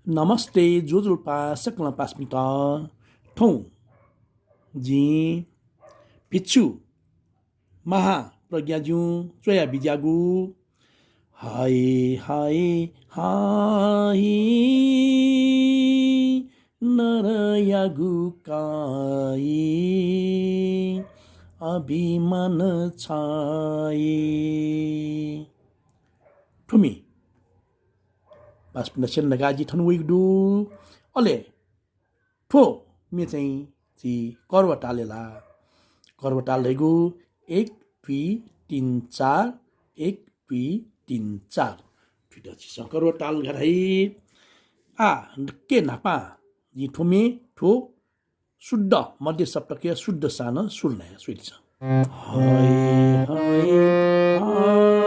नमस्ते जोजुल्पा सकल पास्मिता ठौँ जी पिच्छु महा प्रज्ञाजु चोया बिजागु हाय हाय हाय नरयागु काय अभिमान छाय ठुमी पास्पिन नगाजी थनवेगडु अले ठो मे चाहिँ जी कर्वटालेला कर्वटाल रहेगु 1 2 3 4 1 2 3 4 ठिटा छिस कर्वटाल घराई आ के नापा जी ठोमे ठो शुद्ध मध्य सप्तकीय शुद्ध सान सुल्ने सुइछ हाय हाय हाय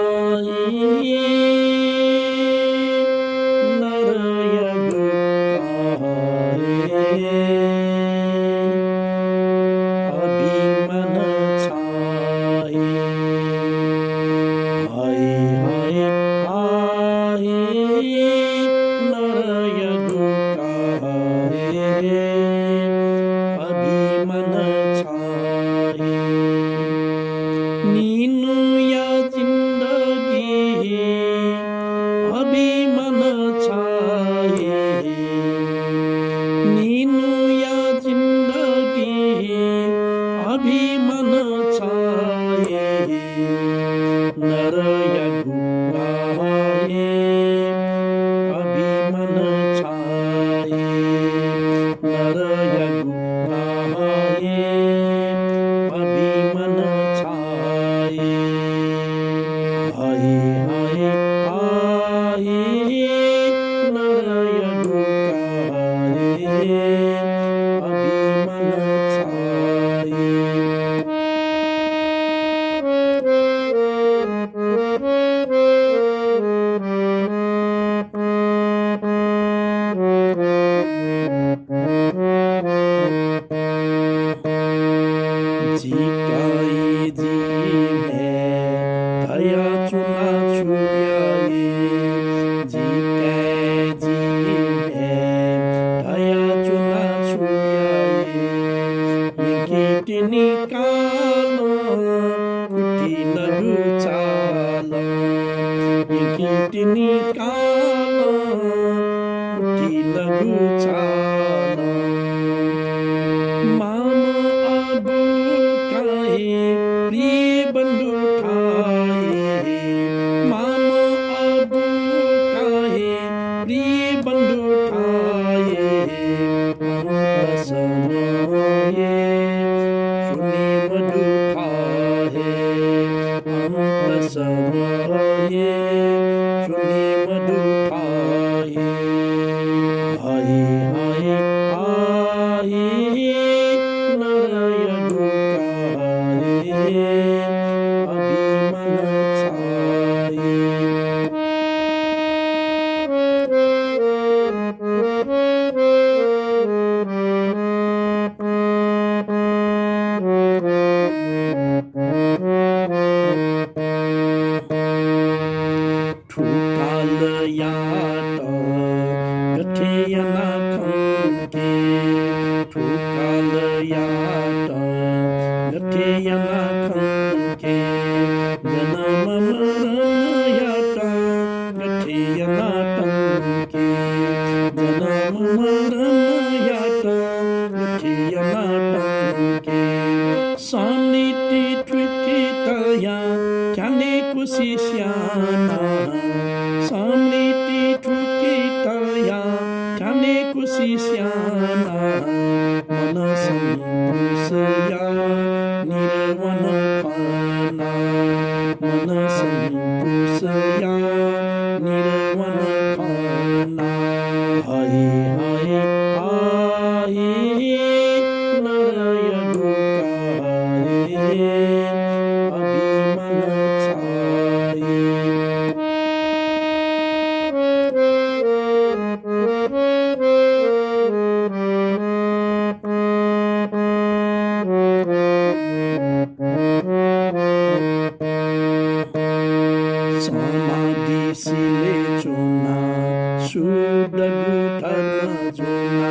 धर्म जोना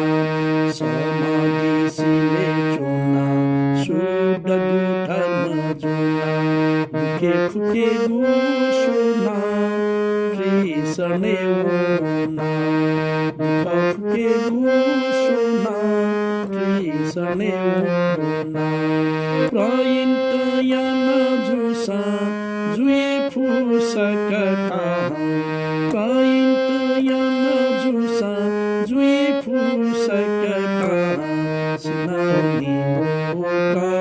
समाधिसिले जोना सुडगु धर्म जोना दुखे फुके गुसुना कृष्णे ओना दुख फुके गुसुना कृष्णे ओना प्रयन्त याना जुसा जुए फुसकता प्रयन्त याना जुसा जुए फुसकता सिनाउनी मोका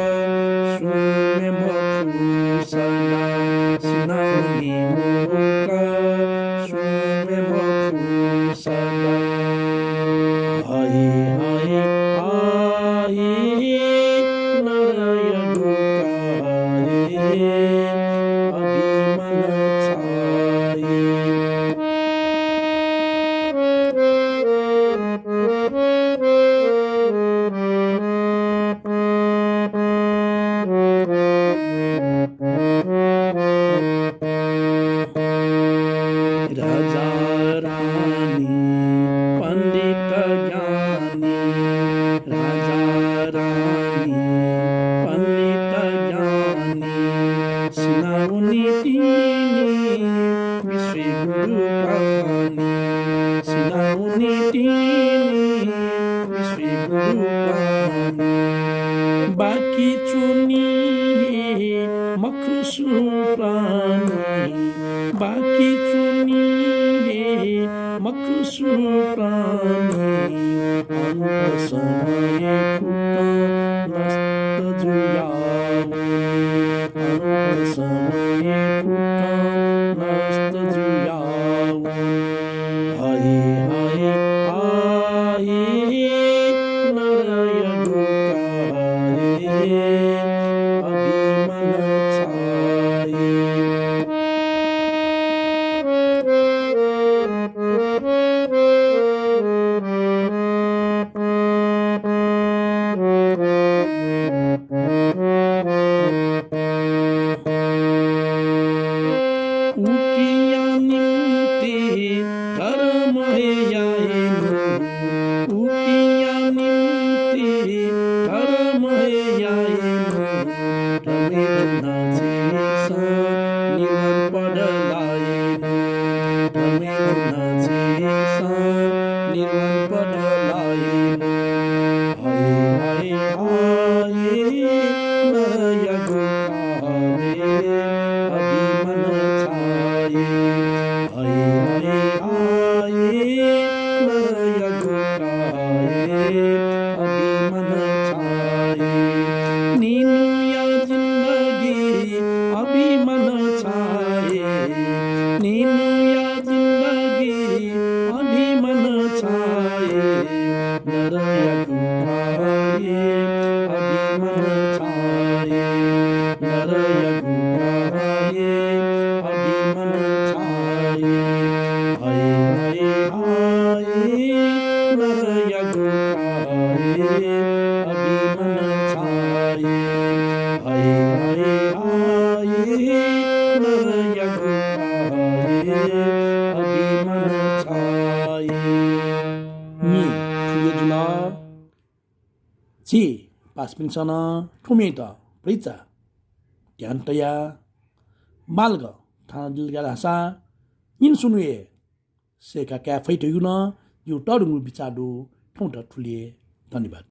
सुमे मफुसना सिनाउनी मोका सुमे मफुसना हाय हाय हाय नरय गुकाए अभिमन छाए राजा रानी पंडित ज्ञानी राजा रानी पंडित ज्ञानी सुनाउनी तिनी विश्व गुरु कहानी सुनाउनी तिनी विश्व गुरु कहानी बाकी चुनी मखसु प्राणी बाकी चुनी मखसु प्राणी अंत समय फुट नस्त जुयावनी अंत समय फुट नस्त जुयावनी हाय हाय हाय नरय गुकाए अभिमन छाए उकिया निम्ति धर्म याएनु उकिया निम्ति धर्म याएनु रमे जुनाचेसा निवन पडलाएनु रमे जुनाचेसा निवन पडलाएनु हाय हाय हाय नरय गुकाए अभिमन छाए हाय हाय हाय नरय गुकाए अभिमन छाए नीनु या जिंदगी अभिमन छाए नीनु या जिंदगी अभिमन छाए नरय गुकाए अभिमन छाए नरय गुकाए अभिमन छाए हाय हाय हाय नरय गुकाए अभिमन छाए हाय हाय हाय नरय गुकाए अभिमन छाए नि ठुलेजुना 지 पासपिनsana 토메이다 프리자 얀터야 말거 타질가라사 인수누에 세가 캐페 되구나 요 떠르무 비자도 통터 툴리에 धन्यवाद।